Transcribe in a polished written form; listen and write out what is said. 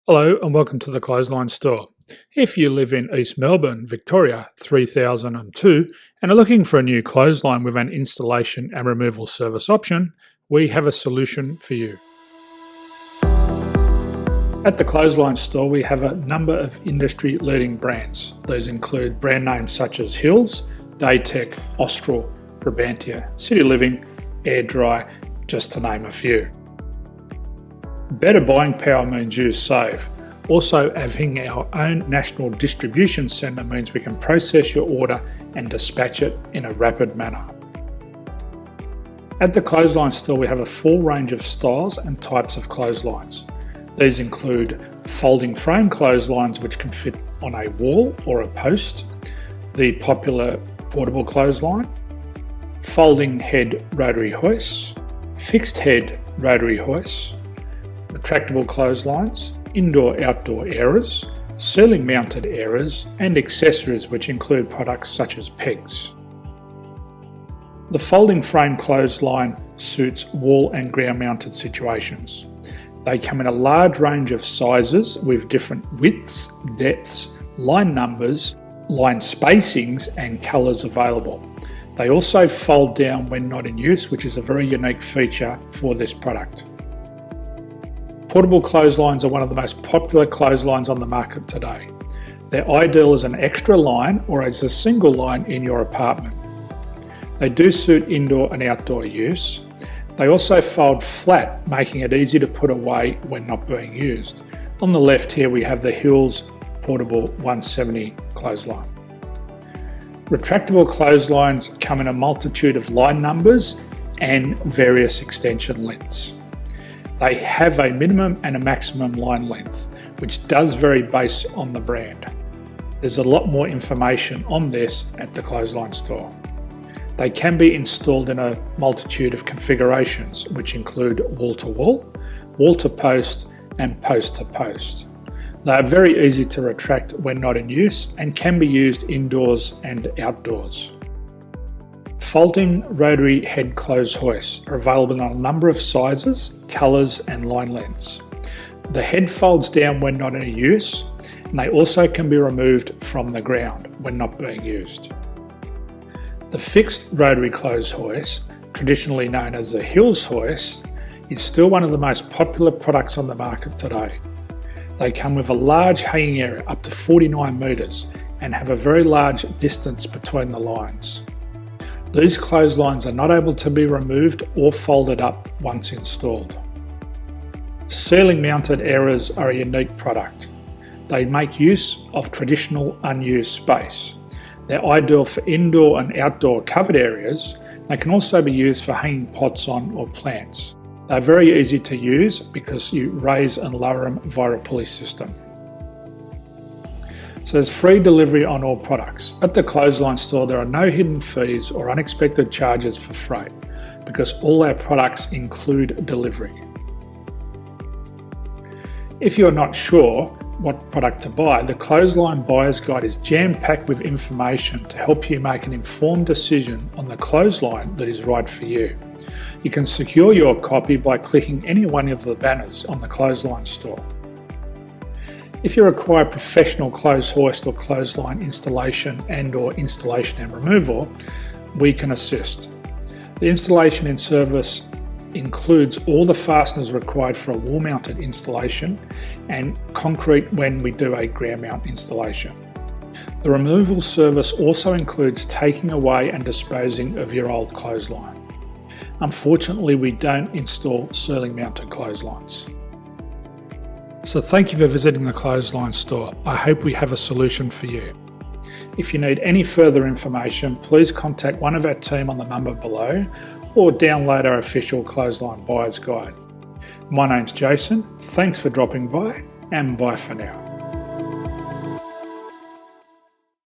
Hello and welcome to the Clothesline Store. If you live in East Melbourne, Victoria 3002 and are looking for a new clothesline with an installation and removal service option, we have a solution for you. At the Clothesline Store we have a number of industry leading brands. These include brand names such as Hills, Daytech, Austral, Brabantia, City Living, Air Dry, just to name a few. Better buying power means you save. Also, having our own national distribution centre means we can process your order and dispatch it in a rapid manner. At the Clothesline Store we have a full range of styles and types of clotheslines. These include folding frame clotheslines which can fit on a wall or a post, the popular portable clothesline, folding head rotary hoists, fixed head rotary hoists, retractable clotheslines, indoor-outdoor airers, ceiling mounted airers and accessories which include products such as pegs. The folding frame clothesline suits wall and ground mounted situations. They come in a large range of sizes with different widths, depths, line numbers, line spacings and colours available. They also fold down when not in use, which is a very unique feature for this product. Portable clotheslines are one of the most popular clotheslines on the market today. They're ideal as an extra line or as a single line in your apartment. They do suit indoor and outdoor use. They also fold flat, making it easy to put away when not being used. On the left here we have the Hills Portable 170 clothesline. Retractable clotheslines come in a multitude of line numbers and various extension lengths. They have a minimum and a maximum line length, which does vary based on the brand. There's a lot more information on this at the Clothesline Store. They can be installed in a multitude of configurations, which include wall-to-wall, wall-to-post and post-to-post. They are very easy to retract when not in use and can be used indoors and outdoors. Folding rotary head clothes hoists are available in a number of sizes, colours and line lengths. The head folds down when not in use and they also can be removed from the ground when not being used. The fixed rotary clothes hoist, traditionally known as the Hills hoist, is still one of the most popular products on the market today. They come with a large hanging area up to 49 metres and have a very large distance between the lines. These clotheslines are not able to be removed or folded up once installed. Ceiling mounted airers are a unique product. They make use of traditional unused space. They're ideal for indoor and outdoor covered areas. They can also be used for hanging pots on or plants. They're very easy to use because you raise and lower them via a pulley system. So there's free delivery on all products. At the Clothesline Store there are no hidden fees or unexpected charges for freight because all our products include delivery. If you're not sure what product to buy, the Clothesline Buyer's Guide is jam-packed with information to help you make an informed decision on the clothesline that is right for you. You can secure your copy by clicking any one of the banners on the Clothesline Store. If you require professional clothes hoist or clothesline installation and/or installation and removal, we can assist. The installation and service includes all the fasteners required for a wall-mounted installation and concrete when we do a ground mount installation. The removal service also includes taking away and disposing of your old clothesline. Unfortunately, we don't install ceiling mounted clotheslines. So thank you for visiting the Clothesline Store. I hope we have a solution for you. If you need any further information, please contact one of our team on the number below or download our official Clothesline Buyer's Guide. My name's Jason, thanks for dropping by and bye for now.